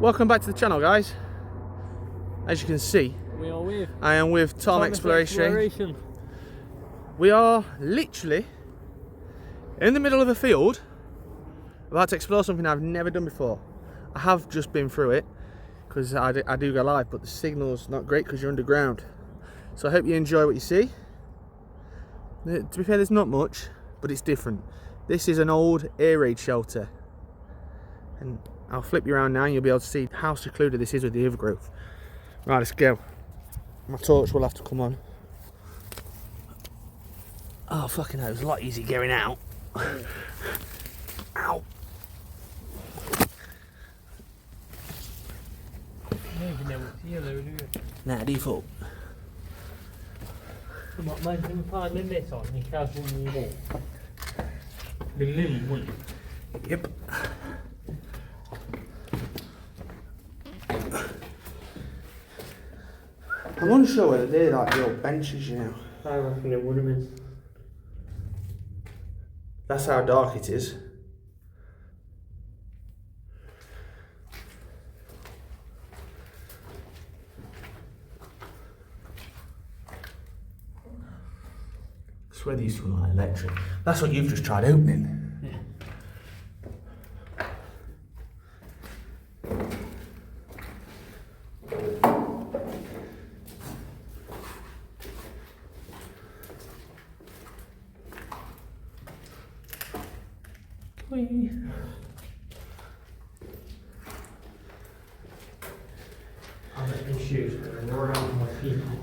Welcome back to the channel, guys. As you can see, I am with Tom Exploration. We are literally in the middle of a field about to explore something I've never done before. I have just been through it because I do go live, but the signal's not great because you're underground. So I hope you enjoy what you see. To be fair, there's not much, but it's different. This is an old air raid shelter, and I'll flip you around now and you'll be able to see how secluded this is with the overgrowth. Right, let's go. My torch will have to come on. Oh, fucking hell, it was a lot easier going out. Ow. Nah, default. Yep. I'm unsure whether they're like the old benches, you know. I reckon it would have been. That's how dark it is. I swear these two are like electric. That's what you've just tried opening. Yeah.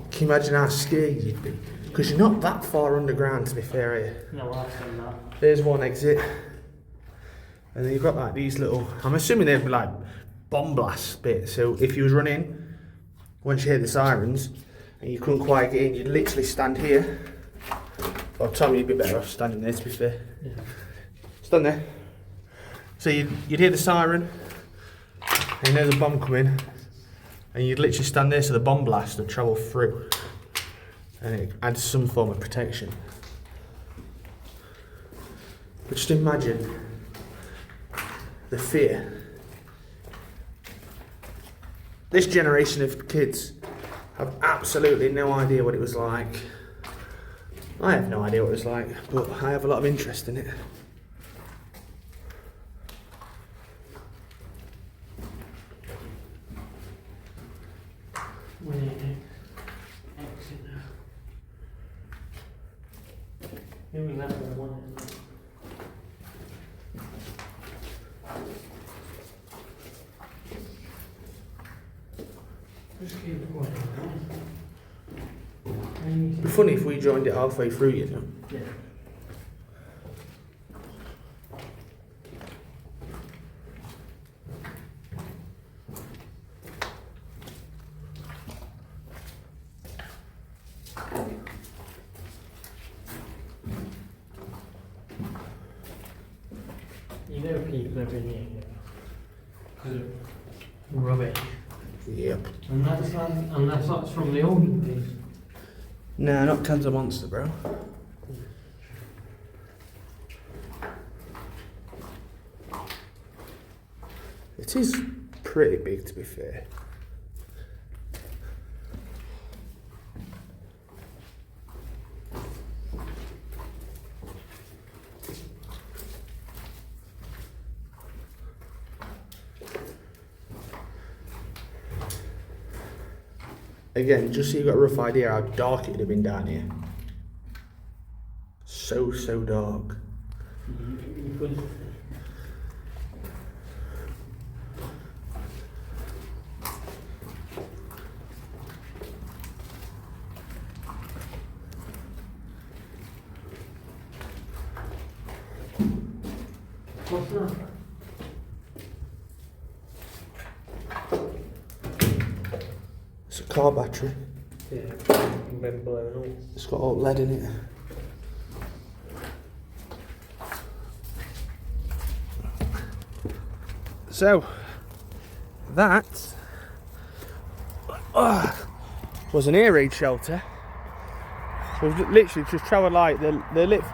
Can you imagine how scared you'd be? Because you're not that far underground, to be fair, are you? No, I've done that. There's one exit. And then you've got like these little, I'm assuming they'd be like bomb blast bits. So if you was running, once you hear the sirens, and you couldn't quite get in, you'd literally stand here. Well, Tom, you'd be better off standing there, to be fair. Yeah. Stand there. So you'd hear the siren, and you know the bomb coming, and you'd literally stand there so the bomb blast would travel through, and it adds some form of protection. But just imagine the fear. This generation of kids have absolutely no idea what it was like. I have no idea what it was like, but I have a lot of interest in it. Exit now. Here we have one. Just keep it going. It'd be funny if we joined it halfway through, you know. Yeah. You know people have been here because of rubbish. Yep. And that's from the olden days. Nah, not Tons of Monster, bro. It is pretty big, to be fair. Again, just so you've got a rough idea how dark it would have been down here. So dark. What's that? It's a car battery. Yeah, been blown up. It's got all lead in it. So, that was an air raid shelter. So we've literally just travelled like the width,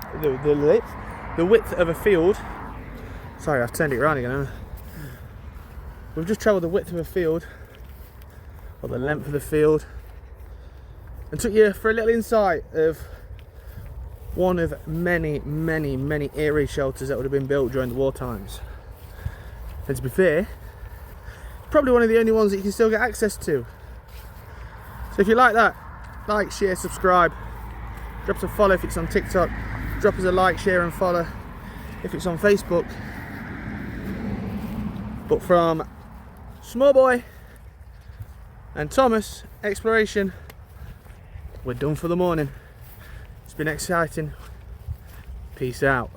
the width of a field. Sorry, I've turned it around again. We've just travelled the width of a field, or the length of the field, and took you for a little insight of one of many eerie shelters that would have been built during the war times. And to be fair, probably one of the only ones that you can still get access to. So if you like that, like, share, subscribe, drop us a follow if it's on TikTok, drop us a like, share and follow if it's on Facebook. But from Small Boy and Thomas Exploration, we're done for the morning. It's been exciting. Peace out.